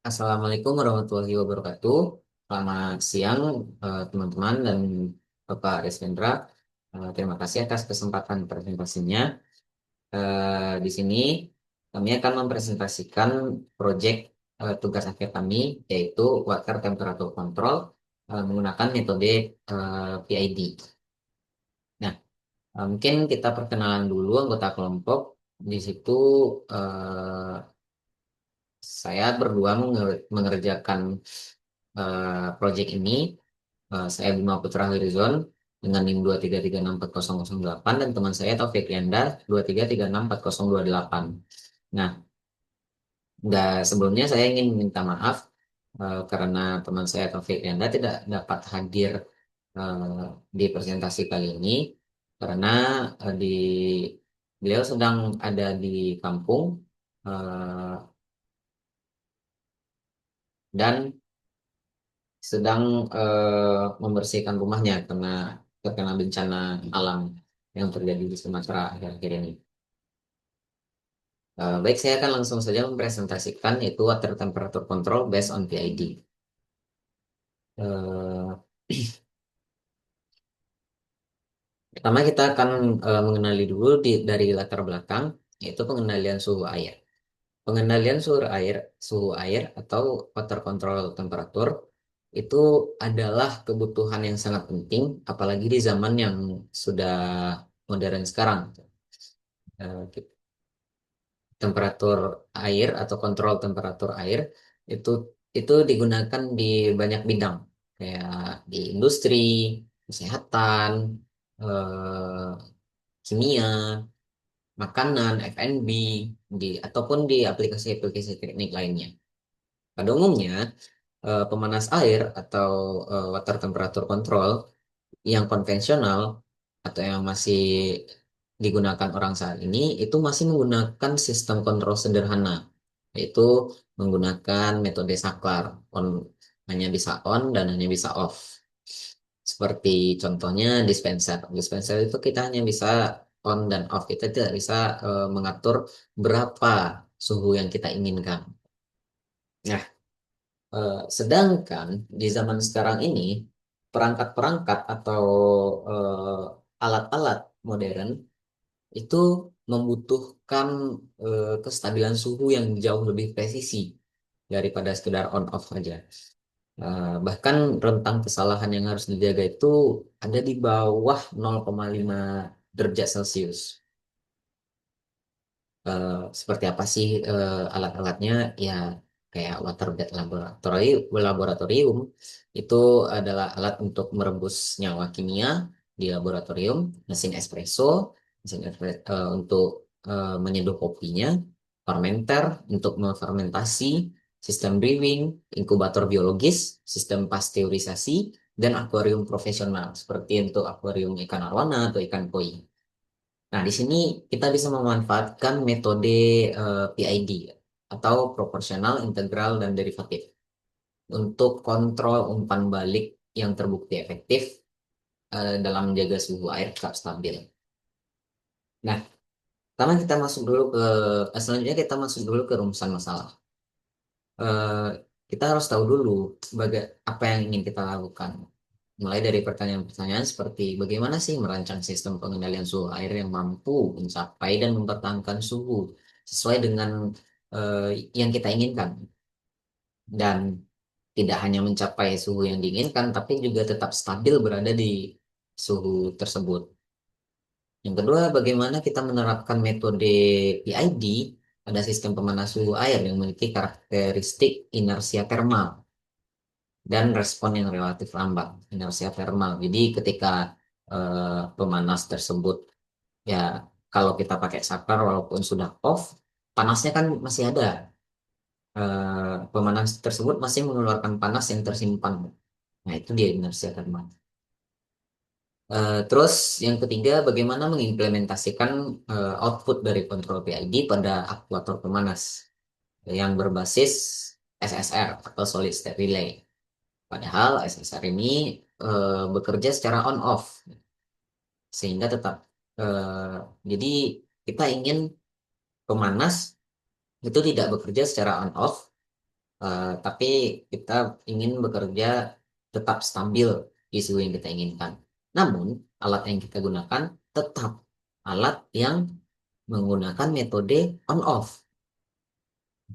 Assalamualaikum warahmatullahi wabarakatuh. Selamat siang teman-teman dan Bapak Resendra. Terima kasih atas kesempatan presentasinya. Di sini kami akan mempresentasikan proyek tugas akhir kami yaitu Water Temperature Control menggunakan metode PID. Nah, mungkin kita perkenalan dulu anggota kelompok. Di situ eh, saya berdua mengerjakan proyek ini. Saya Bima Putra Horizon dengan NIM 2336408 dan teman saya Taufik Yanda 2336408. Nah, sebelumnya saya ingin minta maaf karena teman saya Taufik Yanda tidak dapat hadir eh, di presentasi kali ini karena beliau sedang ada di kampung eh, dan sedang membersihkan rumahnya karena terkena bencana alam yang terjadi di Sumatera akhir-akhir ini. Baik, saya akan langsung saja mempresentasikan yaitu water temperature control based on PID. Eh, Pertama kita akan mengenali dulu dari latar belakang yaitu pengendalian suhu air. Pengendalian suhu air atau water control temperature itu adalah kebutuhan yang sangat penting, apalagi di zaman yang sudah modern sekarang. Eh, Temperatur air atau kontrol temperatur air itu itu digunakan di banyak bidang, kayak di industri, kesehatan, eh, kimia, makanan, F&B, ataupun di aplikasi-aplikasi teknik lainnya. Pada umumnya, pemanas air atau water temperature control yang konvensional atau yang masih digunakan orang saat ini itu masih menggunakan sistem kontrol sederhana, yaitu menggunakan metode saklar, on, hanya bisa on dan hanya bisa off. Seperti contohnya dispenser. Dispenser itu kita hanya bisa on dan off, kita tidak bisa mengatur berapa suhu yang kita inginkan. Nah, sedangkan di zaman sekarang ini, perangkat-perangkat atau alat-alat modern itu membutuhkan kestabilan suhu yang jauh lebih presisi daripada sekedar on off aja. Bahkan rentang kesalahan yang harus dijaga itu ada di bawah 0,5 derajat Celcius. Seperti apa sih alat-alatnya? Ya, kayak waterbed laboratorium itu adalah alat untuk merebus nyawa kimia di laboratorium, mesin espresso, untuk menyeduh kopinya, fermenter untuk memfermentasi, sistem brewing, inkubator biologis, sistem pasteurisasi, dan akuarium profesional seperti untuk akuarium ikan arwana atau ikan koi. Nah, di sini kita bisa memanfaatkan metode PID atau proporsional, integral, dan derivatif untuk kontrol umpan balik yang terbukti efektif dalam menjaga suhu air tetap stabil. Nah, selanjutnya kita masuk dulu ke rumusan masalah. Eh, Kita harus tahu dulu apa yang ingin kita lakukan. Mulai dari pertanyaan-pertanyaan seperti bagaimana sih merancang sistem pengendalian suhu air yang mampu mencapai dan mempertahankan suhu sesuai dengan eh, yang kita inginkan dan tidak hanya mencapai suhu yang diinginkan tapi juga tetap stabil berada di suhu tersebut. Yang kedua, bagaimana kita menerapkan metode PID pada sistem pemanas suhu air yang memiliki karakteristik inersia termal dan respon yang relatif lambat, inersia termal. Jadi ketika pemanas tersebut, ya kalau kita pakai saklar walaupun sudah off, panasnya kan masih ada. Pemanas tersebut masih mengeluarkan panas yang tersimpan. Nah, itu dia inersia termal. Terus yang ketiga, bagaimana mengimplementasikan output dari kontrol PID pada aktuator pemanas yang berbasis SSR atau Solid State Relay. Padahal SSR ini bekerja secara on-off, sehingga tetap eh, jadi kita ingin pemanas itu tidak bekerja secara on-off, Tapi kita ingin bekerja tetap stabil di suhu yang kita inginkan. Namun, alat yang kita gunakan tetap alat yang menggunakan metode on-off.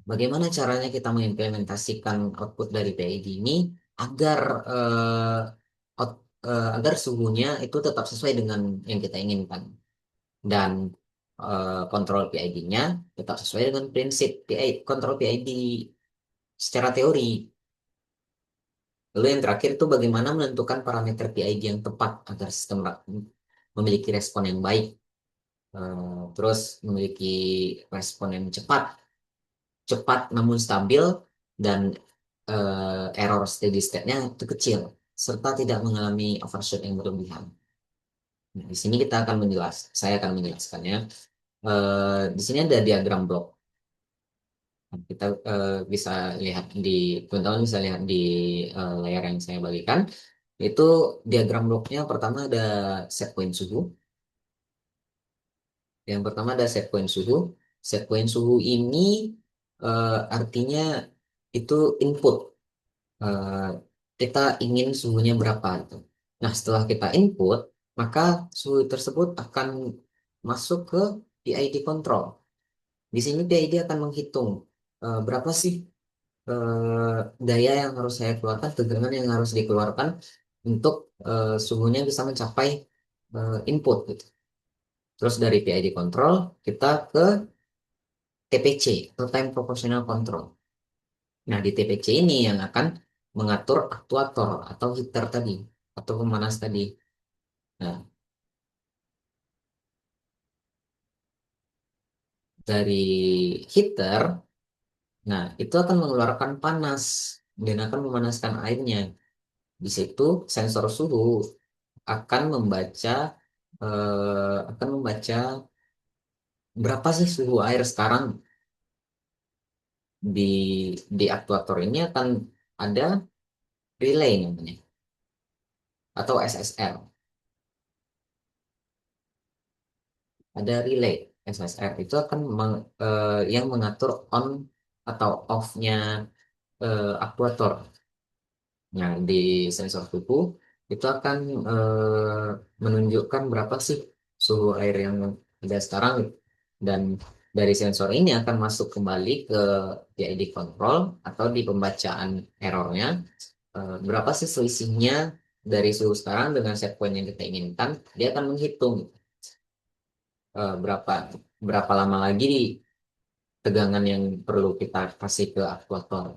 Bagaimana caranya kita mengimplementasikan output dari PID ini agar eh, agar suhunya itu tetap sesuai dengan yang kita inginkan dan kontrol PID-nya tetap sesuai dengan prinsip kontrol PID secara teori. Lalu yang terakhir itu bagaimana menentukan parameter PID yang tepat agar sistem memiliki respon yang baik, terus memiliki respon yang cepat, cepat namun stabil, dan error steady state-nya itu kecil, serta tidak mengalami overshoot yang berlebihan. Nah, di sini saya akan menjelaskannya. Di sini ada diagram blok. Kita bisa lihat teman-teman bisa lihat di layar yang saya bagikan. Itu diagram bloknya pertama ada set point suhu. Yang pertama ada set point suhu. Set point suhu ini artinya itu input. Eh, Kita ingin suhunya berapa gitu. Nah, setelah kita input, maka suhu tersebut akan masuk ke PID control. Di sini PID akan menghitung berapa sih daya yang harus saya keluarkan, tegangan yang harus dikeluarkan untuk suhunya bisa mencapai input gitu. Terus dari PID control kita ke TPC atau time proportional control. Nah, di TPC ini yang akan mengatur aktuator atau heater tadi atau pemanas tadi. Nah, dari heater, nah itu akan mengeluarkan panas dan akan memanaskan airnya. Di situ sensor suhu akan membaca berapa sih suhu air sekarang di aktuator ini akan ada relay namanya atau SSR. Ada relay SSR itu akan yang mengatur on atau off-nya aktuator. Nah, di sensor suhu itu akan menunjukkan berapa sih suhu air yang ada sekarang dan dari sensor ini akan masuk kembali ke PID control atau di pembacaan errornya berapa sih selisihnya dari suhu sekarang dengan set point yang kita inginkan. Dia akan menghitung berapa berapa lama lagi tegangan yang perlu kita kasih ke aktuator.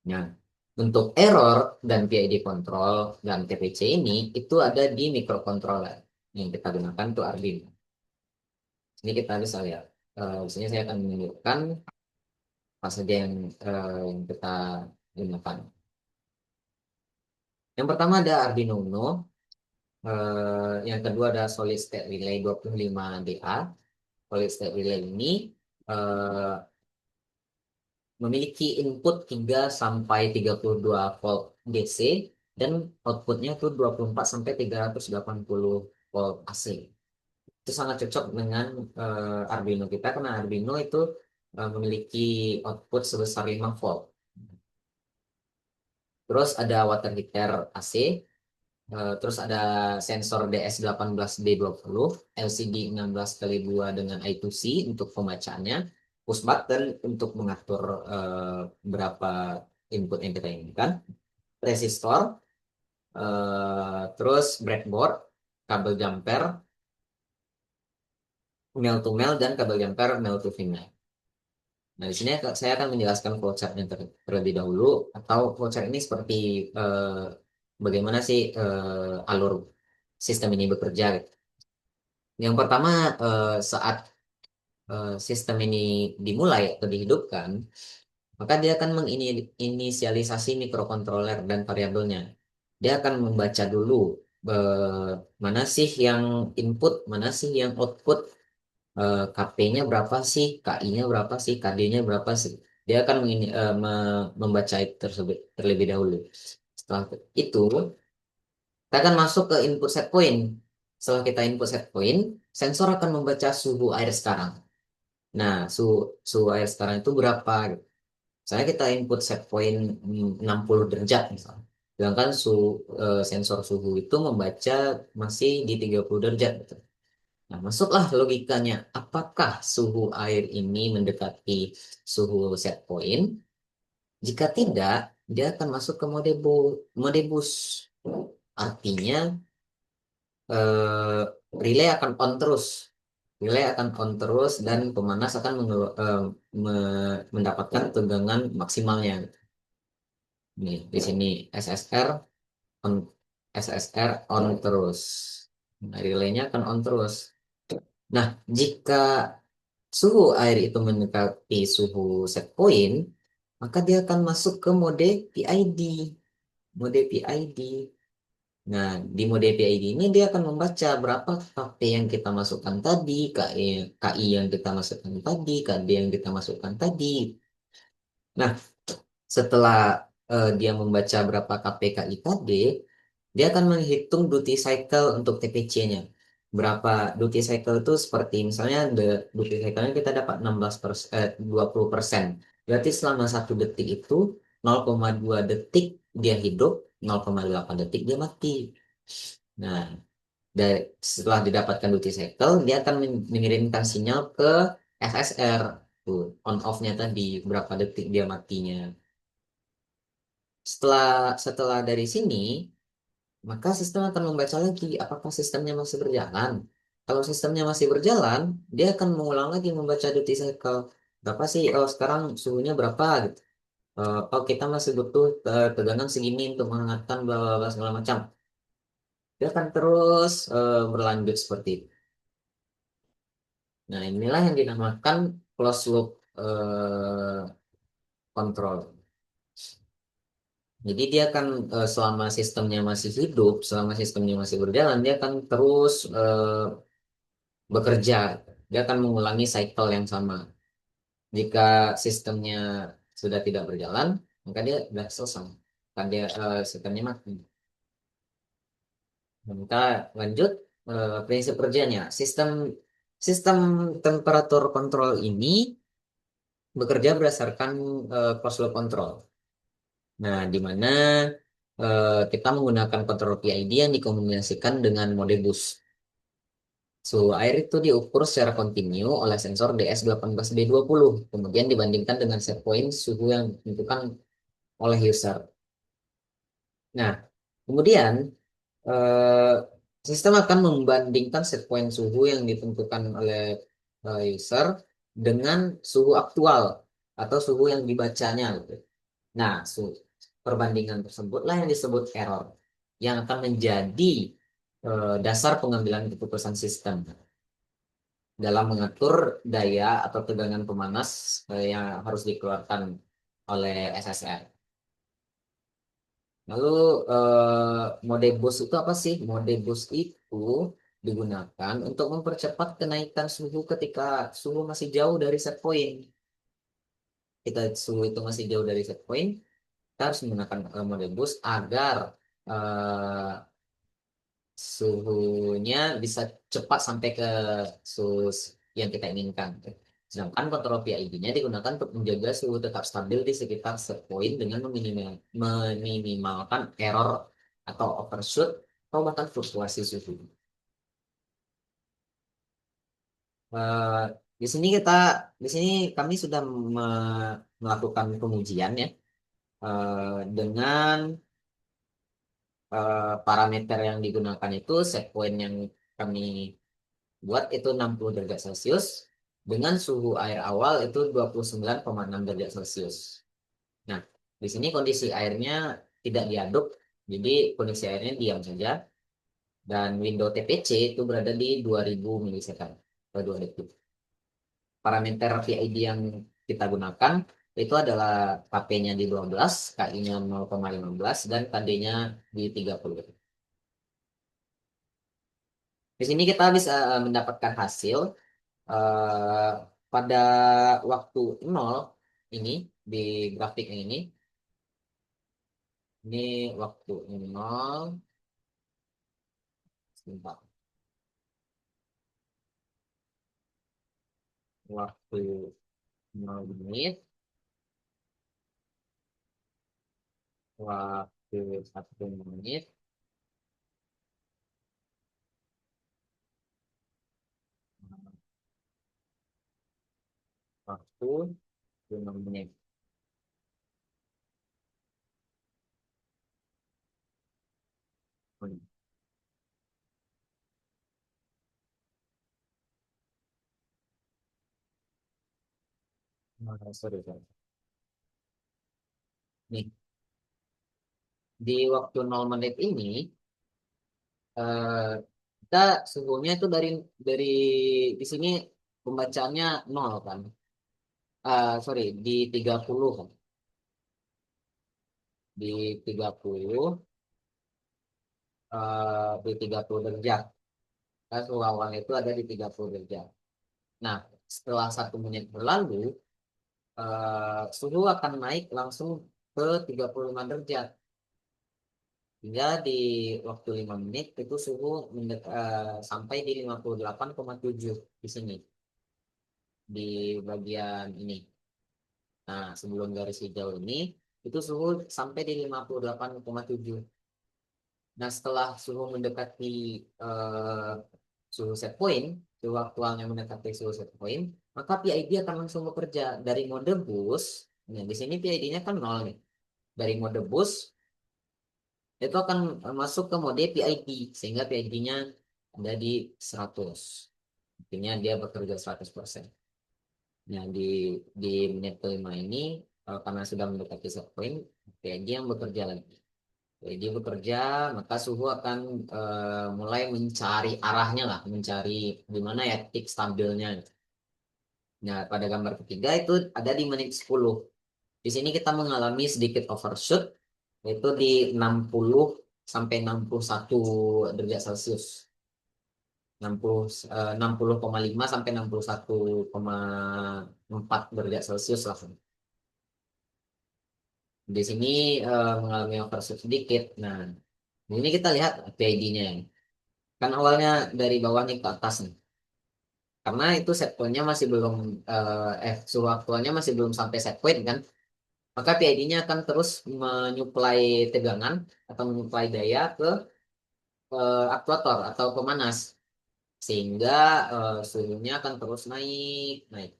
Nah, untuk error dan PID control dan TPC ini itu ada di microcontroller yang kita gunakan untuk Arduino. Ini kita bisa lihat. Di sini saya akan menunjukkan apa saja yang kita gunakan. Yang pertama ada Arduino Uno. Yang kedua ada Solid State Relay 25DA. Solid State Relay ini eh, memiliki input 3 sampai 32 volt DC dan outputnya tuh 24 sampai 380 volt AC. Itu sangat cocok dengan Arduino kita karena Arduino itu memiliki output sebesar 5 volt. Terus ada water heater AC, terus ada sensor DS18D20, LCD 16x2 dengan I2C untuk pembacaannya, push button untuk mengatur berapa input yang kita inginkan, resistor, terus breadboard, kabel jumper, male to male dan kabel jumper male to female. Nah, di sini saya akan menjelaskan flowchart-nya terlebih dahulu atau flowchart ini seperti bagaimana sih alur sistem ini bekerja gitu. Yang pertama saat sistem ini dimulai atau dihidupkan, maka dia akan menginisialisasi mikrokontroler dan variabelnya. Dia akan membaca dulu mana sih yang input, mana sih yang output, KP-nya berapa sih, KI-nya berapa sih, KD-nya berapa sih. Dia akan membaca itu tersebut terlebih dahulu. Setelah itu, kita akan masuk ke input set point. Setelah kita input set point, sensor akan membaca suhu air sekarang. Nah, suhu air sekarang itu berapa? Saya kita input set point 60 derajat misalnya. Sedangkan sensor suhu itu membaca masih di 30 derajat. Gitu. Nah, masuklah logikanya. Apakah suhu air ini mendekati suhu set point? Jika tidak, dia akan masuk ke mode bus. Artinya, eh, relay akan on terus. Relay akan on terus dan pemanas akan mendapatkan tegangan maksimalnya. Nih, di sini SSR on SSR on terus. Nah, relaynya akan on terus. Nah, jika suhu air itu mendekati suhu set point, maka dia akan masuk ke mode PID. Mode PID. Nah, di mode PID ini dia akan membaca berapa KP yang kita masukkan tadi, KI yang kita masukkan tadi, KD yang kita masukkan tadi. Nah, setelah dia membaca berapa KP KI KD, dia akan menghitung duty cycle untuk TPC-nya. Berapa duty cycle itu seperti misalnya duty cycle-nya kita dapat 20%. Berarti selama 1 detik itu 0,2 detik dia hidup, 0,8 detik dia mati. Nah, setelah didapatkan duty cycle, dia akan mengirimkan sinyal ke SSR. Tuh, on off-nya tadi, berapa detik dia matinya. Setelah dari sini, maka sistem akan membaca lagi apakah sistemnya masih berjalan. Kalau sistemnya masih berjalan, dia akan mengulang lagi membaca duty cycle. Berapa sih? Oh, sekarang suhunya berapa gitu. Oh, kita masih butuh tegangan segini untuk menghangatkan bla bla bla segala macam. Dia akan terus berlanjut seperti itu. Nah, inilah yang dinamakan closed loop control. Jadi dia akan selama sistemnya masih hidup, selama sistemnya masih berjalan, dia akan terus bekerja. Dia akan mengulangi cycle yang sama. Jika sistemnya sudah tidak berjalan, maka dia sudah selesai. Kan dia sistemnya mati. Nah, kita lanjut prinsip kerjanya. Sistem sistem temperatur kontrol ini bekerja berdasarkan closed loop control. Nah, di mana kita menggunakan kontrol PID yang dikombinasikan dengan mode bus. Suhu air itu diukur secara kontinu oleh sensor DS18B20, kemudian dibandingkan dengan set point suhu yang ditentukan oleh user. Nah, kemudian eh, sistem akan membandingkan set point suhu yang ditentukan oleh user dengan suhu aktual atau suhu yang dibacanya, gitu. Nah, perbandingan tersebutlah yang disebut error, yang akan menjadi dasar pengambilan keputusan sistem dalam mengatur daya atau tegangan pemanas yang harus dikeluarkan oleh SSR. Lalu mode boost itu apa sih? Mode boost itu digunakan untuk mempercepat kenaikan suhu ketika suhu masih jauh dari set point. Kita suhu itu masih jauh dari set point, kita harus menggunakan mode boost agar eh, suhunya bisa cepat sampai ke suhu yang kita inginkan. Sedangkan kontrol PID-nya digunakan untuk menjaga suhu tetap stabil di sekitar set point dengan meminimalkan error atau overshoot atau bahkan fluktuasi suhu. Eh, di sini kami sudah melakukan pengujian ya dengan parameter yang digunakan itu set point yang kami buat itu 60 derajat Celcius dengan suhu air awal itu 29,6 derajat Celcius. Nah, di sini kondisi airnya tidak diaduk, jadi kondisi airnya diam saja dan window TPC itu berada di 2000 milisecond atau 2 detik. Parameter PID yang kita gunakan itu adalah KP-nya di 12, KI-nya 0,15 dan KD-nya di 30. Di sini kita bisa mendapatkan hasil eh, pada waktu 0 ini di grafik yang ini waktu 0 sebentar, waktu 0 menit waktu 1 menit, waktu 5 menit. Sorry, sorry. Nih, di waktu 0 menit ini, eh, kita suhunya itu dari di sini pembacaannya nol kan. Sorry, di 30 kan. Di 30, di 30 derajat. Kan suhu awan itu ada di 30 derajat. Nah, setelah 1 menit berlalu, suhu akan naik langsung ke 35 derajat. Hingga di waktu 5 menit itu suhu sampai di 58,7 di sini, di bagian ini. Nah, sebelum garis hijau ini, itu suhu sampai di 58,7. Nah, setelah suhu mendekati eh, suhu set point, suhu aktualnya mendekati suhu set point, maka PID akan langsung bekerja dari mode bus. Nah, di sini PID-nya kan nol nih. Dari mode bus, itu akan masuk ke mode PID, sehingga PID-nya ada di 100. Artinya dia bekerja 100%. Nah, di menit kelima ini, karena sudah mendekati set point, PID yang bekerja lagi. Jadi bekerja, maka suhu akan mulai mencari arahnya lah, mencari di mana ya titik stabilnya. Nah, pada gambar ketiga itu ada di menit 10. Di sini kita mengalami sedikit overshoot, yaitu di 60 sampai 61 derajat Celcius. 60, 60,5 sampai 61,4 derajat Celcius lah. Di sini mengalami overshoot sedikit. Nah, ini kita lihat PID-nya. Kan awalnya dari bawah nih ke atas nih. Karena itu set point-nya masih belum suhu aktualnya masih belum sampai set point kan. Maka PID-nya akan terus menyuplai tegangan atau menyuplai daya ke aktuator atau pemanas sehingga suhunya akan terus naik, naik.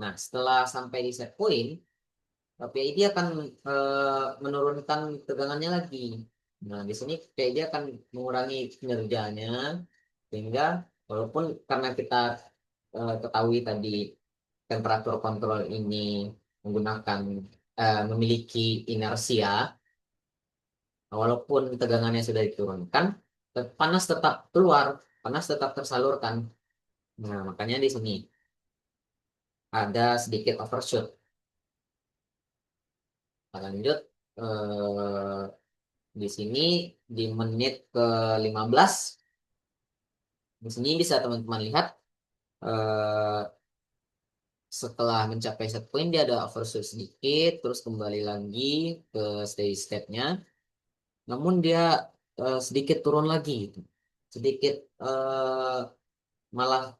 Nah, setelah sampai di set point, PID akan menurunkan tegangannya lagi. Nah, di sini PID akan mengurangi kinerjanya sehingga walaupun karena kita ketahui tadi temperatur kontrol ini menggunakan memiliki inersia, walaupun tegangannya sudah diturunkan, panas tetap keluar, panas tetap tersalurkan. Nah, makanya di sini ada sedikit overshoot. Nah, lanjut eh, di sini di menit ke 15, di sini bisa teman-teman lihat eh, setelah mencapai set point dia ada overshoot sedikit, terus kembali lagi ke steady state-nya. Namun dia sedikit turun lagi, gitu. Sedikit malah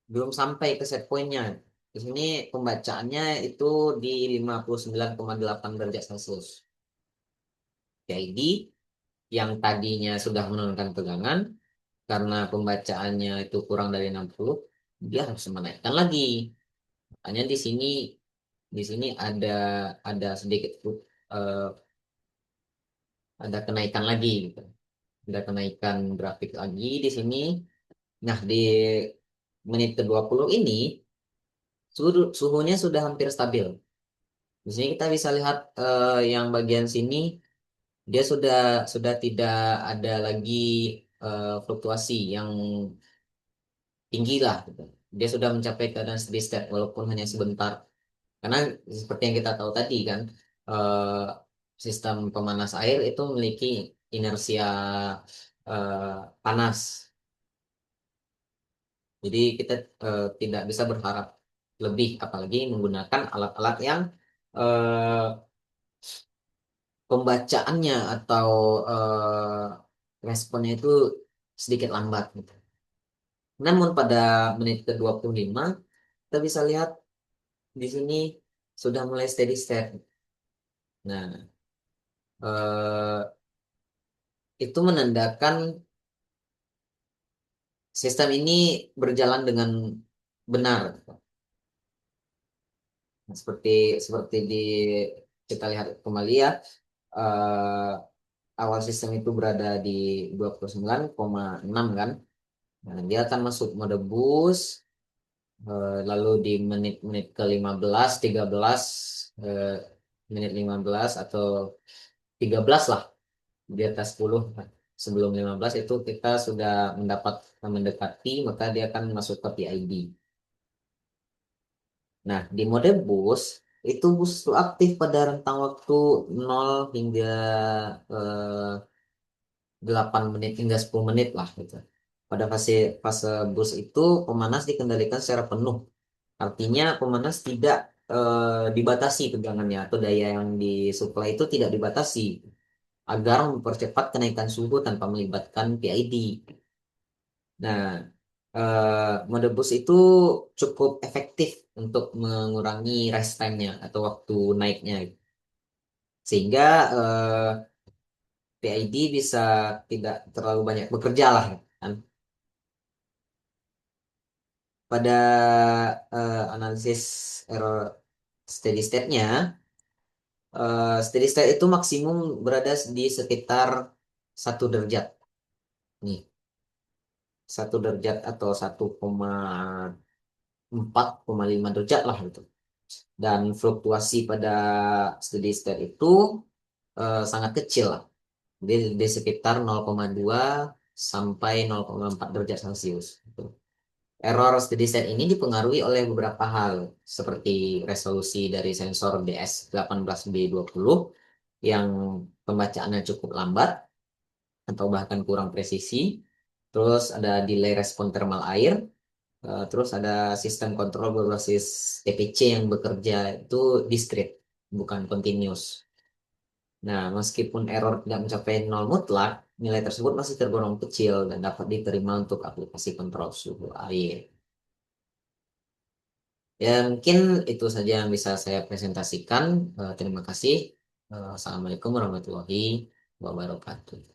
belum sampai ke set point-nya. Di sini pembacaannya itu di 59,8 derajat Celcius. Jadi yang tadinya sudah menurunkan tegangan karena pembacaannya itu kurang dari 60, dia harus menaikkan lagi. Makanya di sini ada sedikit eh, ada kenaikan lagi gitu. Ada kenaikan grafik lagi di sini. Nah, di menit ke 20 ini suhunya sudah hampir stabil. Di sini kita bisa lihat yang bagian sini dia sudah tidak ada lagi fluktuasi yang tinggi lah gitu. Dia sudah mencapai keadaan steady state walaupun hanya sebentar. Karena seperti yang kita tahu tadi kan eh, sistem pemanas air itu memiliki inersia panas. Jadi kita tidak bisa berharap lebih apalagi menggunakan alat-alat yang eh, pembacaannya atau responnya itu sedikit lambat gitu. Namun pada menit ke 25 kita bisa lihat di sini sudah mulai steady state. Nah, eh, itu menandakan sistem ini berjalan dengan benar. Nah, seperti seperti di kita lihat kembali ya, eh, awal sistem itu berada di 29,6 kan. Nah, dia akan masuk mode boost, lalu di menit-menit ke 15, 13, eh, menit 15 atau 13 lah, di atas 10. Nah, sebelum 15 itu kita sudah mendapat mendekati, maka dia akan masuk ke PID. Nah, di mode boost, itu boost itu aktif pada rentang waktu 0 hingga eh, 8 menit hingga 10 menit lah gitu. Pada fase fase boost itu pemanas dikendalikan secara penuh. Artinya pemanas tidak dibatasi tegangannya atau daya yang disuplai itu tidak dibatasi agar mempercepat kenaikan suhu tanpa melibatkan PID. Nah, mode boost itu cukup efektif untuk mengurangi rest time-nya atau waktu naiknya, sehingga PID bisa tidak terlalu banyak bekerja lah kan. Pada analisis error steady state-nya, steady state itu maksimum berada di sekitar 1 derajat nih, 1 derajat atau 1,4,5 derajat lah gitu. Dan fluktuasi pada steady state itu sangat kecil lah, di sekitar 0,2 sampai 0,4 derajat Celcius gitu. Error steady state ini dipengaruhi oleh beberapa hal, seperti resolusi dari sensor DS18B20 yang pembacaannya cukup lambat atau bahkan kurang presisi. Terus ada delay respon thermal air. Terus ada sistem kontrol berbasis TPC yang bekerja itu diskrit, bukan continuous. Nah, meskipun error tidak mencapai nol mutlak, nilai tersebut masih tergolong kecil dan dapat diterima untuk aplikasi kontrol suhu air. Ya, mungkin itu saja yang bisa saya presentasikan. Terima kasih. Assalamualaikum warahmatullahi wabarakatuh.